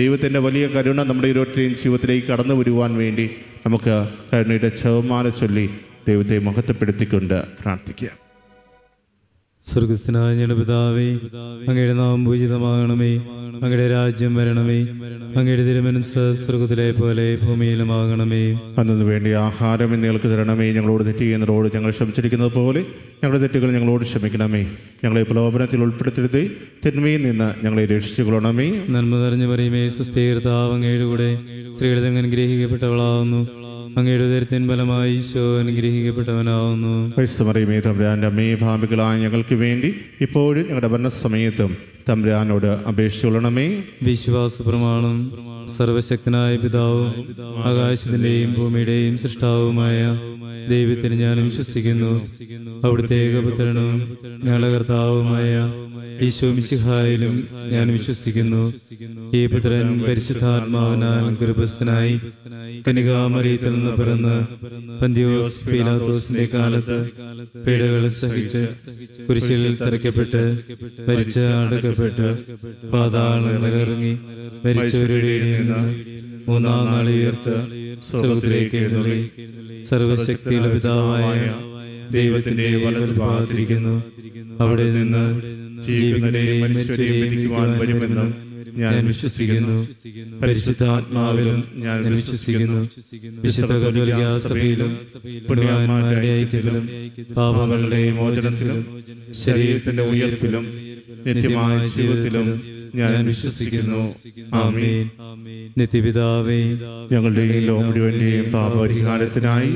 ദൈവത്തിൻ്റെ വലിയ കരുണ നമ്മുടെ ഓരോരുത്തരെയും ജീവിതത്തിലേക്ക് കടന്നു വരുവാൻ വേണ്ടി നമുക്ക് കരുണയുടെ ചെവമാല ചൊല്ലി ദൈവത്തെ മഹത്വപ്പെടുത്തിക്കൊണ്ട് പ്രാർത്ഥിക്കാം. സ്വർഗസ്ഥനായ ഞങ്ങളുടെ പിതാവേ, അങ്ങയുടെ നാമം പൂജിതമാകണമേ. അങ്ങയുടെ രാജ്യം വരണമേ. അങ്ങയുടെ തിരുമനസ്സ് സ്വർഗത്തിലെ പോലെ ഭൂമിയിലുമാകണമേ. അന്നു വേണ്ടി ആഹാരം ഞങ്ങൾക്ക് തരണമേ. ഞങ്ങളോട് തെറ്റ് ചെയ്യുന്നവരോട് ഞങ്ങൾ ക്ഷമിച്ചിരിക്കുന്നത് പോലെ ഞങ്ങളുടെ തെറ്റുകൾ ഞങ്ങളോട് ക്ഷമിക്കണമേ. ഞങ്ങളെ പ്രലോഭനത്തിൽ ഉൾപ്പെടുത്തരുതേ, തിന്മയിൽ നിന്ന് ഞങ്ങളെ രക്ഷിച്ചുകൊള്ളണമേ. നന്മ നിറഞ്ഞു പറയുമേ, സുസ്ഥീർത്താവ് അങ്ങയുടെ കൂടെ സ്ത്രീകളിൽ അങ്ങ് അനുഗ്രഹിക്കപ്പെട്ടവളാവുന്നു. അങ്ങയുടെ ഉദരത്തിൻ ഫലമായി ഈശോ അനുഗ്രഹിക്കപ്പെട്ടവനാവുന്നു. പരിശുദ്ധമറിയമേ, തമ്പുരാന്റെ അമ്മേ, പാപികളായ ഞങ്ങൾക്ക് വേണ്ടി ഇപ്പോഴും ഞങ്ങളുടെ മരണസമയത്തും തമ്പുരാനോട് അപേക്ഷിച്ചുകൊള്ളണമേ. വിശ്വാസ പ്രമാണം. സർവശക്തനായ പിതാവും ആകാശത്തിന്റെയും ഭൂമിയുടെയും സൃഷ്ടാവുമായ ദൈവത്തിന് ഞാൻ വിശ്വസിക്കുന്നു. അവിടുത്തെ ഏകപുത്രനും ഞങ്ങളുടെ കർത്താവുമായ ഈശോ മിശിഹായിലും ഞാൻ വിശ്വസിക്കുന്നു. ഈ പുത്രൻ പരിശുദ്ധാത്മാവിനാൽ ഗർഭസ്ഥനായി കന്യകാമറിയത്തിൽ നിന്ന് പിറന്ന് പന്തിയോസ് പീലാത്തോസിന്റെ കാലത്ത് പീഡകൾ സഹിച്ച് കുരിശിൽ തറയ്ക്കപ്പെട്ട് മരിച്ച് അടക്കപ്പെട്ട് പാതാളങ്ങളിലിറങ്ങി മരിച്ചവരുടെ നിന്ന് മൂന്നാം നാൾ ഉയർത്ത് സ്വർഗ്ഗത്തിലേക്ക് എഴുന്നള്ളി സർവശക്തിയുടെ പിതാവായ ദൈവത്തിന്റെ വലതുഭാഗത്തിരിക്കുന്നു. അവിടെ നിന്ന് ജീവിക്കുന്നവരെയും മരിച്ചവരെയും വിധിക്കുവാൻ വരുമെന്ന് ഞാൻ വിശ്വസിക്കുന്നു. പരിശുദ്ധാത്മാവിലും ഞാൻ വിശ്വസിക്കുന്നു. വിശുദ്ധ കത്തോലിക്കാ സഭയിലും പുണ്യവാന്മാരുടെ ഐക്യത്തിലും പാപങ്ങളുടെ മോചനത്തിലും ശരീരത്തിന്റെ ഉയർപ്പിലും നിത്യമായ ജീവിതത്തിലും ഞാൻ വിശ്വസിക്കുന്നു. ആമേൻ. നിത്യപിതാവേ, ഞങ്ങളുടെ ഈ ലോകം മുഴുവന്റെയും പാപപരിഹാരത്തിനായി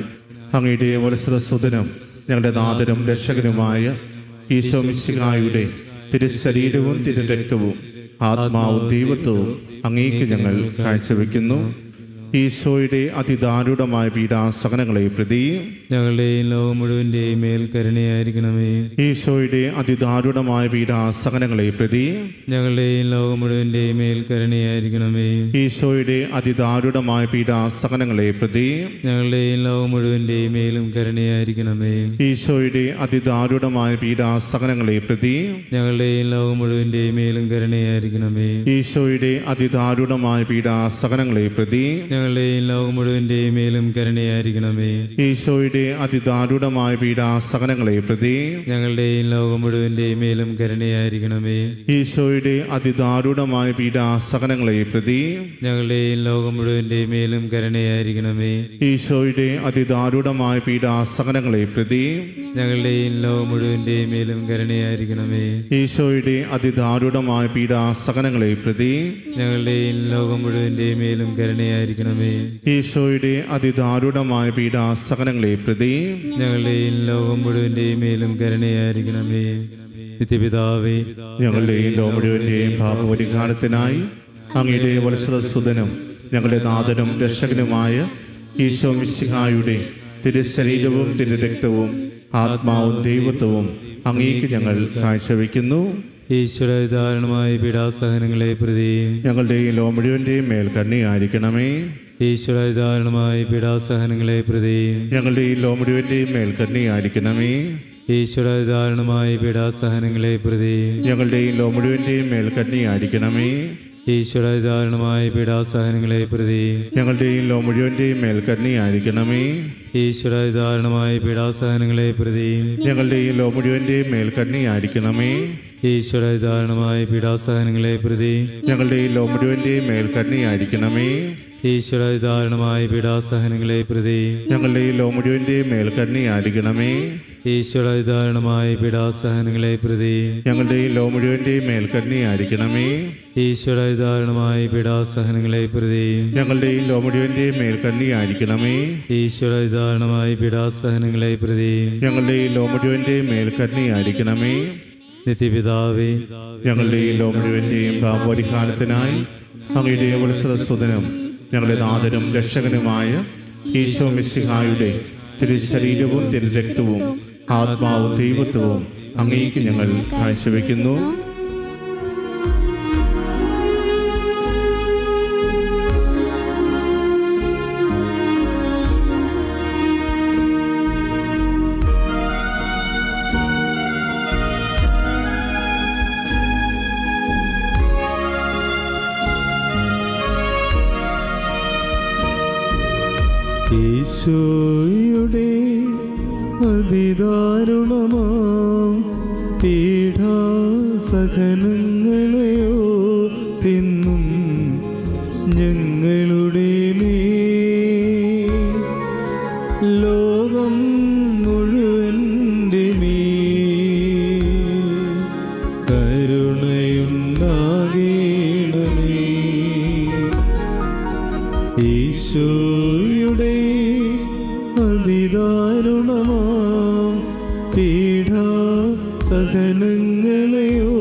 അങ്ങയുടെ വത്സരസുതനും ഞങ്ങളുടെ നാഥനും രക്ഷകനുമായ ഈശോ മിശിഹായുടെ തിരുശരീരവും തിരുരക്തവും ആത്മാവും ദൈവത്വവും അങ്ങേക്ക് ഞങ്ങൾ കാഴ്ചവെക്കുന്നു. ഈശോയുടെ അതിദാരുണമായ പീഡാസഹനങ്ങളെ പ്രതി ഞങ്ങളുടെയും ലോകം മുഴുവന്റെയും മേൽ കരുണയായിരിക്കണമേ. ഈശോയുടെ അതിദാരുണമായ പീഡാസഹനങ്ങളെ പ്രതി ഞങ്ങളുടെയും ലോകം മുഴുവന്റെയും മേൽ കരുണയായിരിക്കണമേ. ഈശോയുടെ അതിദാരുണമായ പീഡാസഹനങ്ങളെ പ്രതി ഞങ്ങളുടെയും ലോകം മുഴുവന്റെയും മേലും കരുണയായിരിക്കണമേ. ഈശോയുടെ അതിദാരുണമായ പീഡാസഹനങ്ങളെ പ്രതി ഞങ്ങളുടെയും ലോകം മുഴുവന്റെയും മേലും കരുണയായിരിക്കണമേ. ഈശോയുടെ അതിദാരുണമായ പീഡാസഹനങ്ങളെ പ്രതി ഞങ്ങളുടെയും ലോകം മുഴുവന്റെയും മേലും കരുണയായിരിക്കണമേ. ഈശോയുടെ അതിദാരുണമായ പീഡാസഹനങ്ങളെ പ്രതി ഞങ്ങളുടെയും ലോകം മുഴുവന്റെയും മേലും കരുണയായിരിക്കണമേ. ഈശോയുടെ അതിദാരുണമായ പീഡാസഹനങ്ങളെ പ്രതി ഞങ്ങളുടെയും ലോകം മുഴുവന്റെയും മേലും കരുണയായിരിക്കണമേ. ഈശോയുടെ അതിദാരുണമായ പീഡാസഹനങ്ങളെ പ്രതി ഞങ്ങളുടെയും ലോകം മുഴുവന്റെയും മേലും കരുണയായിരിക്കണമേ. ഈശോയുടെ അതിദാരുണമായ പീഡാസഹനങ്ങളെ പ്രതി ഞങ്ങളുടെയും ലോകം മുഴുവന്റെയും മേലും കരുണയായിരിക്കണമേ. ഈശോയുടെ അതിദാരുണമായ പീഡാസഹനങ്ങളെ പ്രതി ഞങ്ങളുടെയും ലോകം മുഴുവന്റെയും മേലും കരുണയായിരിക്കണമേ. നിത്യപിതാവേ, ഞങ്ങളുടെയും ലോകം മുഴുവന്റെയും പാപപരിഹാരത്തിനായി അങ്ങയുടെ വത്സരസുതനും ഞങ്ങളുടെ നാഥനും രക്ഷകനുമായ ഈശോ മിശിഹായുടെ തിരുശരീരവും തിരുരക്തവും ആത്മാവും ദൈവത്വവും അങ്ങേക്ക് ഞങ്ങൾ കാഴ്ചവെക്കുന്നു. ഈശ്വരധാരണമായ പീഡാസഹനങ്ങളെ പ്രതി ഞങ്ങളുടെയും ലോകം മുഴുവന്റെയും മേൽ കരുണയായിരിക്കണമേ. ഈശ്വരധാരണമായ പീഡാസഹനങ്ങളെ പ്രതി ഞങ്ങളുടെയും ലോകം മുഴുവന്റെയും മേൽ കരുണയായിരിക്കണമേ. ഈശ്വരധാരണമായ പീഡാസഹനങ്ങളെ പ്രതി ഞങ്ങളുടെയും ലോകം മുഴുവന്റെയും മേൽ കരുണയായിരിക്കണമേ. ഈശ്വരധാരണമായ പീഡാസഹനങ്ങളെ പ്രതി ഞങ്ങളുടെയും ലോകം മുഴുവന്റെയും മേൽ കരുണയായിരിക്കണമേ. ഈശ്വരധാരണമായ പീഡാസഹനങ്ങളെ പ്രതി ഞങ്ങളുടെയും ലോകം മുഴുവന്റെയും മേൽ കരുണയായിരിക്കണമേ. ഈശ്വരധാരണമായ പീഡാസഹനങ്ങളെ പ്രതി ഞങ്ങളുടെയും ലോകം മുഴുവന്റെയും മേൽ കരുണയായിരിക്കണമേ. ഈശ്വരധാരണമായ പീഡാസഹനങ്ങളെ പ്രതി ഞങ്ങളുടെയും ലോകം മുഴുവന്റെയും മേൽ കരുണയായിരിക്കണമേ. ഈശ്വരധാരണമായ പീഡാസഹനങ്ങളെ പ്രതി ഞങ്ങളുടെയും ലോകം മുഴുവന്റെയും മേൽ കരുണയായിരിക്കണമേ. ഈശ്വരധാരണമായ പീഡാസഹനങ്ങളെ പ്രതി ഞങ്ങളുടെയും ലോകം മുഴുവന്റെയും മേൽ കരുണയായിരിക്കണമേ. ഈശ്വരധാരണമായ പീഡാസഹനങ്ങളെ പ്രതി ഞങ്ങളുടെയും ലോകം മുഴുവന്റെയും മേൽ കരുണയായിരിക്കണമേ. നിത്യപിതാവേ, ഞങ്ങളുടെയും ലോകം മുഴുവന്റെയും പാപപരിഹാരത്തിനായി അങ്ങയുടെ വത്സരസുതനും ഞങ്ങളുടെ നാഥനും രക്ഷകനുമായ ഈശോ മിശിഹായുടെ തിരുശരീരവും തിരുരക്തവും ആത്മാവും ദൈവത്വവും അങ്ങേക്ക് ഞങ്ങൾ കാഴ്ചവെക്കുന്നു. ഈശോയുടെ അതിദാരുണമാം പീഡാസഹനങ്ങളെയോ തിന്നും ഞങ്ങളുടെ മേൽ ലോകം മുഴുവൻ്റെ മേൽ കരുണയുണ്ടാകേണമേ. ഈശോയുടെ അതിദാരുണമാം പീഡാസഹനങ്ങളെയോ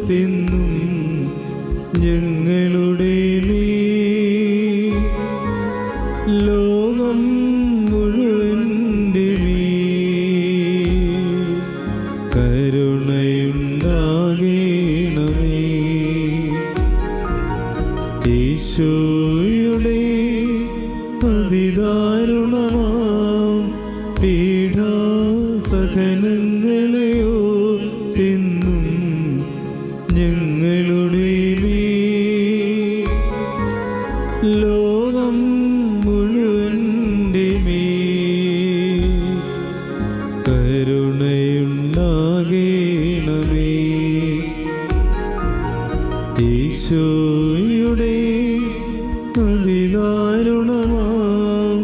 തിന്നും ഞങ്ങളുടെ മേൽ ലോകം മുഴുവൻ്റെ മേൽ കരുണയുണ്ടാകേണമേ. ഈശോയുടെ അതിദാരുണമാം പീഡാസഹനങ്ങളെയോ തിന്നും ഞങ്ങളുടെ മേൽ ലോകം മുഴുവൻ്റെ മേൽ കരുണയുണ്ടാകേണമേ. ഈശോയുടെ അതിദാരുണമാം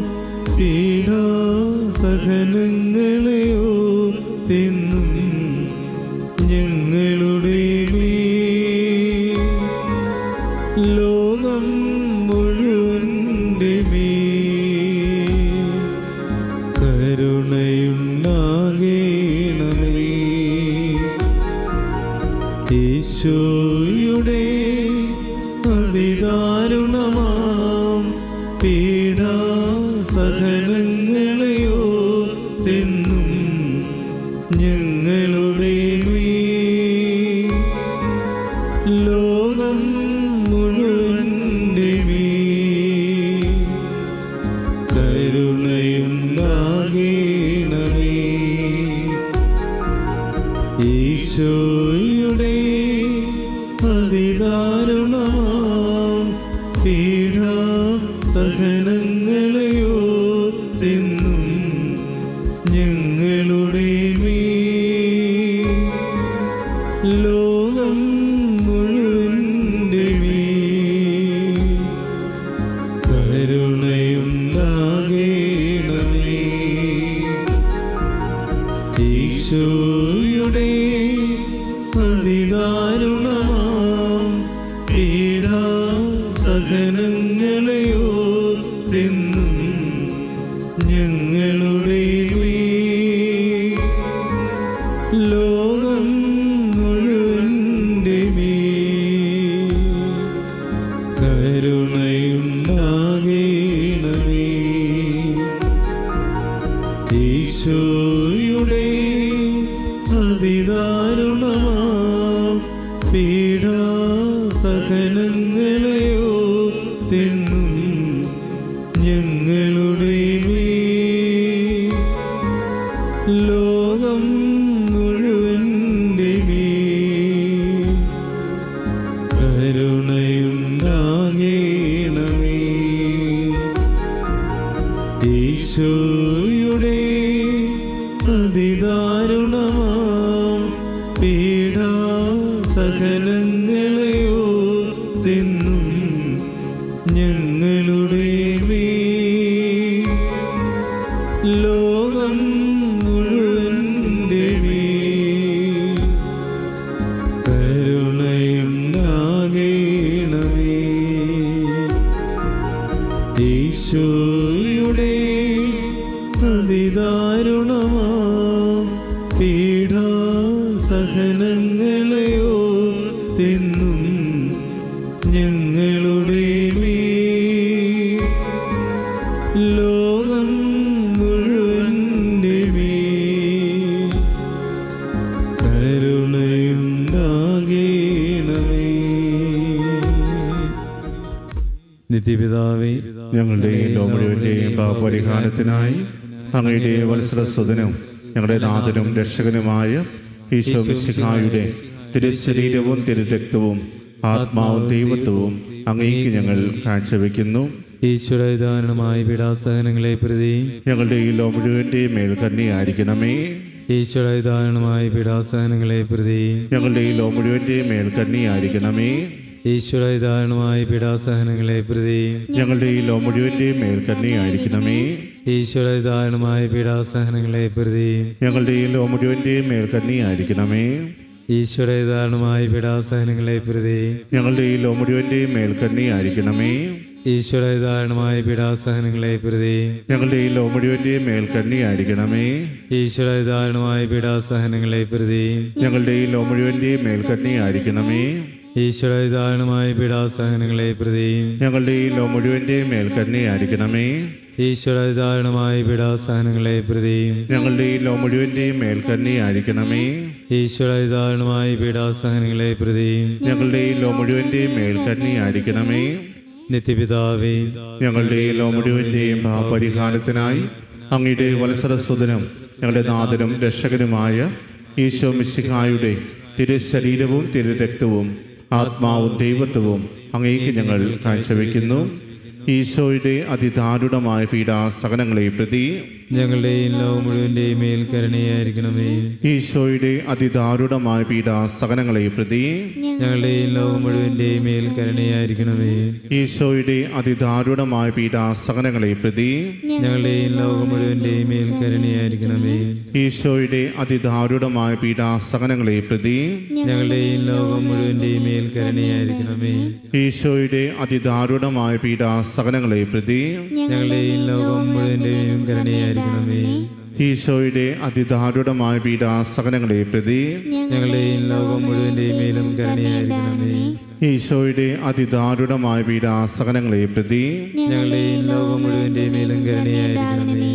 പീഡാസഹനങ്ങളെയോ തിന്നും ഞങ്ങളുടെ മേൽ ലോകം മുഴുവൻ്റെ മേൽ കരുണയുണ്ടാകേണമേ. ഈശോയുടെ അതിദാരുണമാം പീഡാസഹനങ്ങളെയോ തിന്നും ഞങ്ങളുടെ മേൽ ലോകം മുഴുവൻ്റെ മേൽ കരുണയുണ്ടാകേണമേ. ഈശോയുടെ അതിദാരുണമാം പീഡാസഹനങ്ങളെയോ തിന്നും ഞങ്ങളുടെ മേൽ ലോകം മുഴുവൻ്റെ മേൽ കരുണയുണ്ടാകേണമേ. ഈശോയുടെ അതിദാരുണമാം പീഡാസഹനങ്ങളെയോ തിന്നും ഞങ്ങളുടെ മേൽ ലോകം മുഴുവൻ്റെ മേൽ കരുണയുണ്ടാകേണമേ. ഈശോയുടെ അതിദാരുണമാം പീഡാസഹനങ്ങളെയോ തിന്നും ഞങ്ങളുടെ മേൽ ലോകം മുഴുവൻ്റെ മേൽ കരുണയുണ്ടാകേണമേ. ഈശോയുടെ അതിദാരുണമാം പീഡാസഹനങ്ങളെയോ തിന്നും ഞങ്ങളുടെ മേൽ ലോകം മുഴുവൻ്റെ മേൽ കരുണയുണ്ടാകേണമേ. ഈശോയുടെ അതിദാരുണമാം പീഡാസഹനങ്ങളെയോ തിന്നും ഞങ്ങളുടെ മേൽ ലോകം മുഴുവൻ്റെ മേൽ കരുണയുണ്ടാകേണമേ. നിത്യപിതാവേ, ഞങ്ങളുടെയും ലോകം മുഴുവൻ്റെയും പാപപരിഹാരത്തിനായി അങ്ങയുടെ വത്സരസ്വതനും ഞങ്ങളുടെ നാഥനും രക്ഷകനുമായ ഈശോ മിശിഹായുടെ തിരുശരീരവും തിരുരക്തവും ആത്മാവും ദൈവത്വവും അങ്ങേക്ക് ഞങ്ങൾ കാഴ്ചവെക്കുന്നു. ഈശോയുടെ ദാരുണമായ പീഡാസഹനങ്ങളെ പ്രതി ഞങ്ങളുടെ ഈ ലോ മുഴുവൻ്റെയും മേൽ കരുണയായിരിക്കണമേ. ഈശോയുടെ ദാരുണമായ പീഡാസഹനങ്ങളെ പ്രതി ഞങ്ങളുടെ ഈ ലോ മുഴുവൻ്റെയും മേൽ കരുണയായിരിക്കണമേ. ഈശോയുടെ ദാരുണമായ പീഡാസഹനങ്ങളെ പ്രതി ഞങ്ങളുടെ ഈ ലോ മുഴുവൻ്റെയും മേൽ കരുണയായിരിക്കണമേ. ഈശോയുടെ ദാരുണമായ പീഡാസഹനങ്ങളെ പ്രതി ഞങ്ങളുടെ ഈ ലോ മുഴുവൻ്റെയും മേൽ കരുണയായിരിക്കണമേ. ഈശോയുടെ ദാരുണമായ പീഡാസഹനങ്ങളെ പ്രതി ഞങ്ങളുടെ ഈ ലോ മുഴുവൻ്റെയും മേൽ കരുണയായിരിക്കണമേ. ഈശോയുടെ ദാരുണമായ പീഡാസഹനങ്ങളെ പ്രതി ഞങ്ങളുടെ ഈ ലോ മുഴുവൻ്റെയും മേൽ കരുണയായിരിക്കണമേ. ഈശോയുടെ ദാരുണമായ പീഡാസഹനങ്ങളെ പ്രതി ഞങ്ങളുടെ ഈ ലോ മുഴുവൻ്റെയും മേൽ കരുണയായിരിക്കണമേ. ഈശോയുടെ ദാരുണമായ പീഡാസഹനങ്ങളെ പ്രതി ഞങ്ങളുടെ ഈ ലോ മുഴുവൻ്റെയും മേൽ കരുണയായിരിക്കണമേ. ഈശോയുടെ ദാരുണമായ പീഡാസഹനങ്ങളെ പ്രതി ഞങ്ങളുടെ ഈ ലോ മുഴുവൻ്റെയും മേൽ കരുണയായിരിക്കണമേ. ഈശോയുടെ ദാരുണമായ പീഡാസഹനങ്ങളെ പ്രതി ഞങ്ങളുടെ ഈ ലോ മുഴുവൻ്റെയും മേൽ കരുണയായിരിക്കണമേ. നിത്യപിതാവേ, ഞങ്ങളുടെ ഈ ലോ മുഴുവൻ്റെയും പാപപരിഹാരത്തിനായി അങ്ങയുടെ വത്സരസുതനും ഞങ്ങളുടെ നാഥനും രക്ഷകനുമായ ഈശോ മിശിഹായുടെ തിരുശരീരവും തിരുരക്തവും ആത്മാവും ദൈവത്വവും അങ്ങേക്ക് ഞങ്ങൾ കാഴ്ചവെക്കുന്നു. ഈശോയുടെ അതിദാരുണമായ പീഡാസഹനങ്ങളെ പ്രതി ഞങ്ങളുടെയും ലോകം മുഴുവൻ്റെയും മേൽ കരുണയായിരിക്കണമേ. ഈശോയുടെ അതിദാരുണമായ പീഡാസഹനങ്ങളെ പ്രതി ഞങ്ങളുടെയും ലോകം മുഴുവൻ്റെയും മേൽ കരുണയായിരിക്കണമേ. ഈശോയുടെ അതിദാരുണമായ പീഡാസഹനങ്ങളെ പ്രതി ഞങ്ങളുടെയും ലോകം മുഴുവൻ്റെയും മേൽ കരുണയായിരിക്കണമേ. ഈശോയുടെ അതിദാരുണമായ പീഡാസഹനങ്ങളെ പ്രതി ഞങ്ങളുടെയും ലോകം മുഴുവൻ്റെയും മേൽ കരുണയായിരിക്കണമേ. ഈശോയുടെ അതിദാരുണമായ പീഡാസഹനങ്ങളെ പ്രതി ഞങ്ങളുടെയും ലോകം മുഴുവൻ്റെയും കരുണയായിരിക്കണമേ. ഈശോയുടെ അതിദാരുണമായ പീഡാസഹനങ്ങളെ പ്രതി ഞങ്ങളുടെയും ലോകം മുഴുവൻ്റെയും മേലും കരുണയായിരിക്കണമേ. ഈശോയുടെ അതിദാരുണമായ പീഡാസഹനങ്ങളെ പ്രതി ഞങ്ങളുടെയും ലോകം മുഴുവൻ്റെയും മേലും കരുണയായിരിക്കണമേ.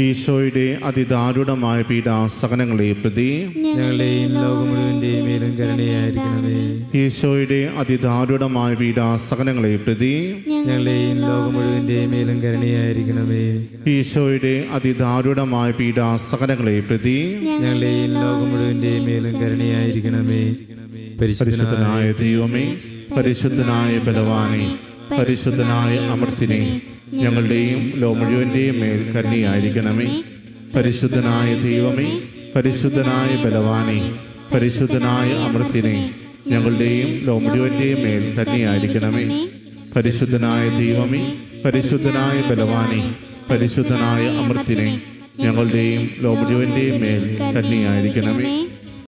ഈശോയുടെ അതിദാരുണമായ പീഡാസഹനങ്ങളെ പ്രതി ഞങ്ങളുടെയും ലോകം മുഴുവൻ്റെയും മേലും കരുണയായിരിക്കണമേ. ഈശോയുടെ അതിദാരുണമായ പീഡാസഹനങ്ങളെ പ്രതി ഞങ്ങളുടെയും ലോകം മുഴുവൻ്റെയും മേലും കരുണയായിരിക്കണമേ. ഈശോയുടെ അതിദാരുണമായ പീഡാസഹനങ്ങളെ പ്രതി ഞങ്ങളുടെയും ലോകം മുഴുവൻ്റെയും മേലും കരുണയായിരിക്കണമേ. പരിശുദ്ധനായ ദൈവമേ, പരിശുദ്ധനായ ബലവാനെ, പരിശുദ്ധനായ അമർത്തിനെ, ഞങ്ങളുടെയും ലോ മുഴുവൻ്റെയും മേൽ കരുണയായിരിക്കണമേ. പരിശുദ്ധനായ ദൈവമേ, പരിശുദ്ധനായ ബലവാനെ, പരിശുദ്ധനായ അമർത്തിനെ, ഞങ്ങളുടെയും ലോ മുഴുവൻ്റെയും മേൽ കരുണയായിരിക്കണമേ. പരിശുദ്ധനായ ദൈവമേ, പരിശുദ്ധനായ ബലവാനെ, പരിശുദ്ധനായ അമർത്തിനെ, ഞങ്ങളുടെയും ലോ മുഴുവൻ്റെയും മേൽ കരുണയായിരിക്കണമേ.